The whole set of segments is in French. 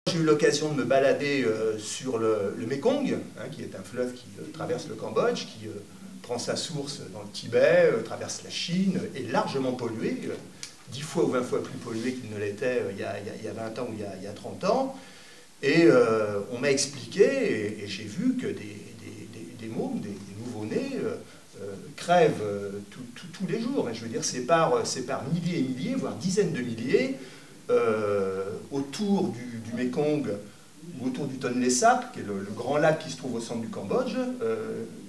J'ai eu l'occasion de me balader sur le Mekong, hein, qui est un fleuve qui traverse le Cambodge, qui prend sa source dans le Tibet, traverse la Chine, est largement pollué, 10 fois ou 20 fois plus pollué qu'il ne l'était il y a 20 ans ou il y a 30 ans. Et on m'a expliqué, et j'ai vu que des mômes, des nouveau-nés, crèvent tous les jours. Je veux dire, c'est par milliers et milliers, voire dizaines de milliers, autour du Mekong ou autour du Tonlé Sap, qui est le grand lac qui se trouve au centre du Cambodge.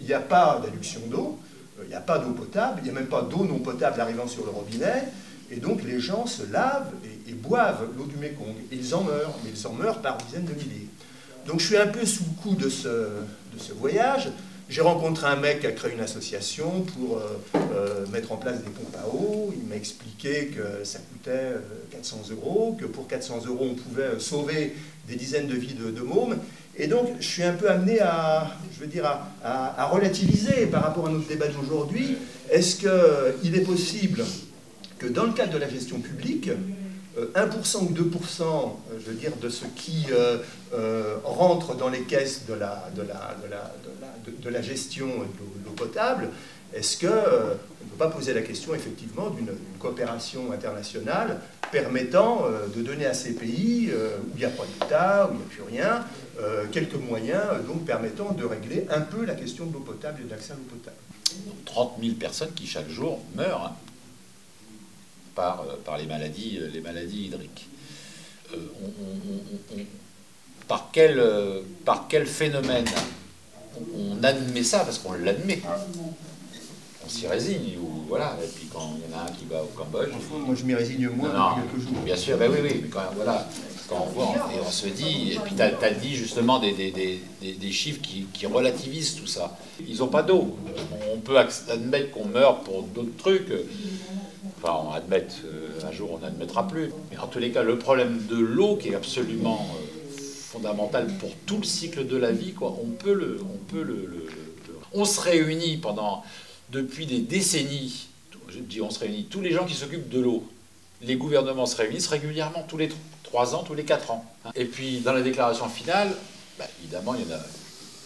Il n'y a pas d'adduction d'eau, il n'y a pas d'eau potable, il n'y a même pas d'eau non potable arrivant sur le robinet. Et donc les gens se lavent et boivent l'eau du Mekong. Et ils en meurent, mais ils en meurent par dizaines de milliers. Donc je suis un peu sous le coup de ce voyage. J'ai rencontré un mec qui a créé une association pour mettre en place des pompes à eau. Il m'a expliqué que ça coûtait 400 €, que pour 400 € on pouvait sauver des dizaines de vies de mômes. Et donc je suis un peu amené à relativiser par rapport à notre débat d'aujourd'hui. Est-ce qu'il est possible que dans le cadre de la gestion publique, 1% ou 2%, je veux dire, de ce qui rentre dans les caisses de la gestion de l'eau potable, est-ce qu'on ne peut pas poser la question, effectivement, d'une coopération internationale permettant de donner à ces pays où il n'y a pas d'État, où il n'y a plus rien, quelques moyens donc permettant de régler un peu la question de l'eau potable et de l'accès à l'eau potable. 30 000 personnes qui, chaque jour, meurent, hein, par les maladies hydriques. Par quel phénomène on admet ça? Parce qu'on l'admet. On s'y résigne, ou voilà. Et puis quand il y en a un qui va au Cambodge... Moi je m'y résigne moins depuis quelques jours. Bien sûr, ben oui, mais quand, voilà, quand on voit, et on se dit... Et puis tu as dit justement des chiffres qui relativisent tout ça. Ils n'ont pas d'eau. On peut admettre qu'on meurt pour d'autres trucs. Enfin, on admet, un jour on n'admettra plus. Mais en tous les cas, le problème de l'eau, qui est absolument fondamental pour tout le cycle de la vie, quoi, on se réunit depuis des décennies, je dis on se réunit, tous les gens qui s'occupent de l'eau, les gouvernements se réunissent régulièrement, tous les 3 ans, tous les 4 ans. Et puis, dans la déclaration finale, évidemment,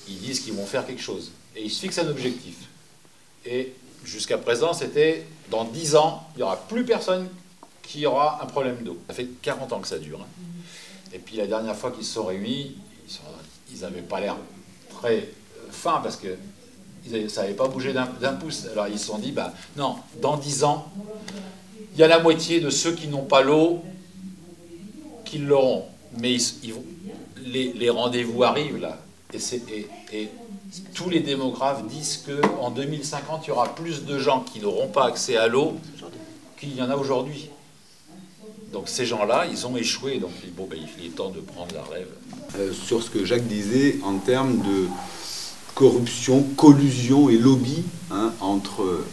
ils disent qu'ils vont faire quelque chose. Et ils se fixent un objectif. Et jusqu'à présent, c'était dans 10 ans, il n'y aura plus personne qui aura un problème d'eau. Ça fait 40 ans que ça dure. Hein. Et puis la dernière fois qu'ils se sont réunis, ils n'avaient pas l'air très fins parce que ça n'avait pas bougé d'un pouce. Alors ils se sont dit, non, dans 10 ans, il y a la moitié de ceux qui n'ont pas l'eau qui l'auront. Mais les rendez-vous arrivent là. Et tous les démographes disent qu'en 2050, il y aura plus de gens qui n'auront pas accès à l'eau qu'il y en a aujourd'hui. Donc ces gens-là, ils ont échoué. Donc bon, il est temps de prendre la relève. Sur ce que Jacques disait en termes de corruption, collusion et lobby, hein, entre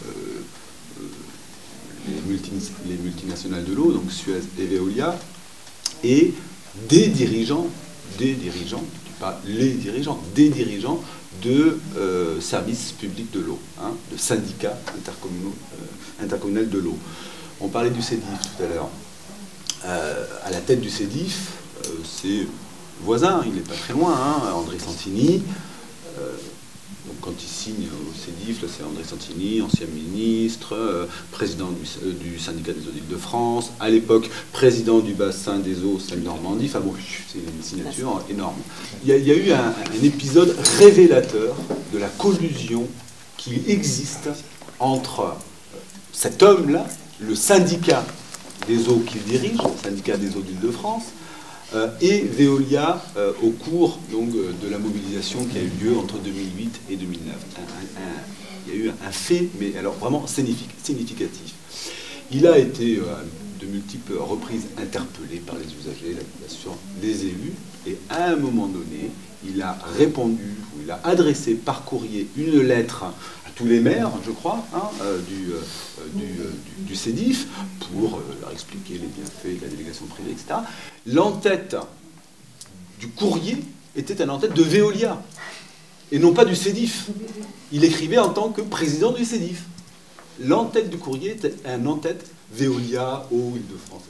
les multinationales de l'eau, donc Suez et Veolia, et des dirigeants, pas les dirigeants, des dirigeants de services publics de l'eau, hein, de syndicats intercommunaux de l'eau. On parlait du CEDIF tout à l'heure. À la tête du CEDIF, c'est voisin, il n'est pas très loin, hein, André Santini. Donc quand il signe au CEDIF, c'est André Santini, ancien ministre, président du syndicat des eaux d'Île-de-France, à l'époque président du bassin des eaux Seine-Normandie. Enfin bon, c'est une signature énorme. Il y a eu un épisode révélateur de la collusion qui existe entre cet homme-là, le syndicat des eaux qu'il dirige, le syndicat des eaux d'Île-de-France, et Veolia au cours donc, de la mobilisation qui a eu lieu entre 2008 et 2009. Il y a eu un fait, mais alors vraiment significatif. Il a été de multiples reprises interpellé par les usagers, la population, des élus, et à un moment donné, il a répondu, ou il a adressé par courrier une lettre à tous les maires, je crois, hein, du CEDIF, pour leur expliquer les bienfaits de la délégation privée, etc. L'entête du courrier était un entête de Veolia, et non pas du CEDIF. Il écrivait en tant que président du CEDIF. L'entête du courrier était un entête Veolia, Eau, Île-de-France.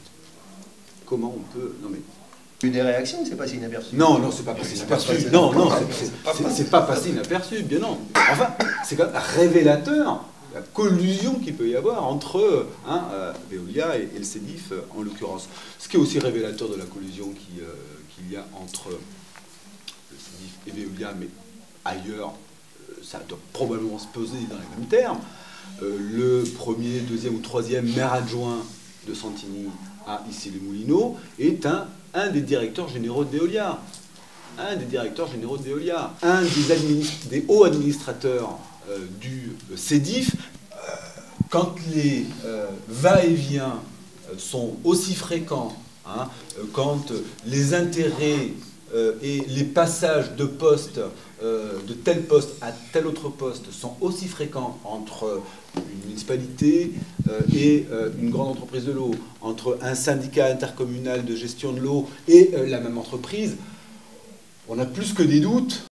Comment on peut... Non mais... Eu des réactions, c'est passé inaperçu. Non, non, c'est pas passé inaperçu. Non, non, c'est pas passé inaperçu, bien non. Enfin, c'est quand même révélateur la collusion qu'il peut y avoir entre Veolia et le CEDIF en l'occurrence. Ce qui est aussi révélateur de la collusion qu'il y a entre le CEDIF et Veolia, mais ailleurs, ça doit probablement se poser dans les mêmes termes. Le premier, deuxième ou troisième maire adjoint de Santigny à Issy-les-Moulineaux est un des directeurs généraux de Veolia. Un des directeurs généraux de Veolia. Un des hauts administrateurs du CEDIF. Quand les va-et-vient sont aussi fréquents, quand les intérêts et les passages de poste, de tel poste à tel autre poste, sont aussi fréquents entre une municipalité et une grande entreprise de l'eau, entre un syndicat intercommunal de gestion de l'eau et la même entreprise, on a plus que des doutes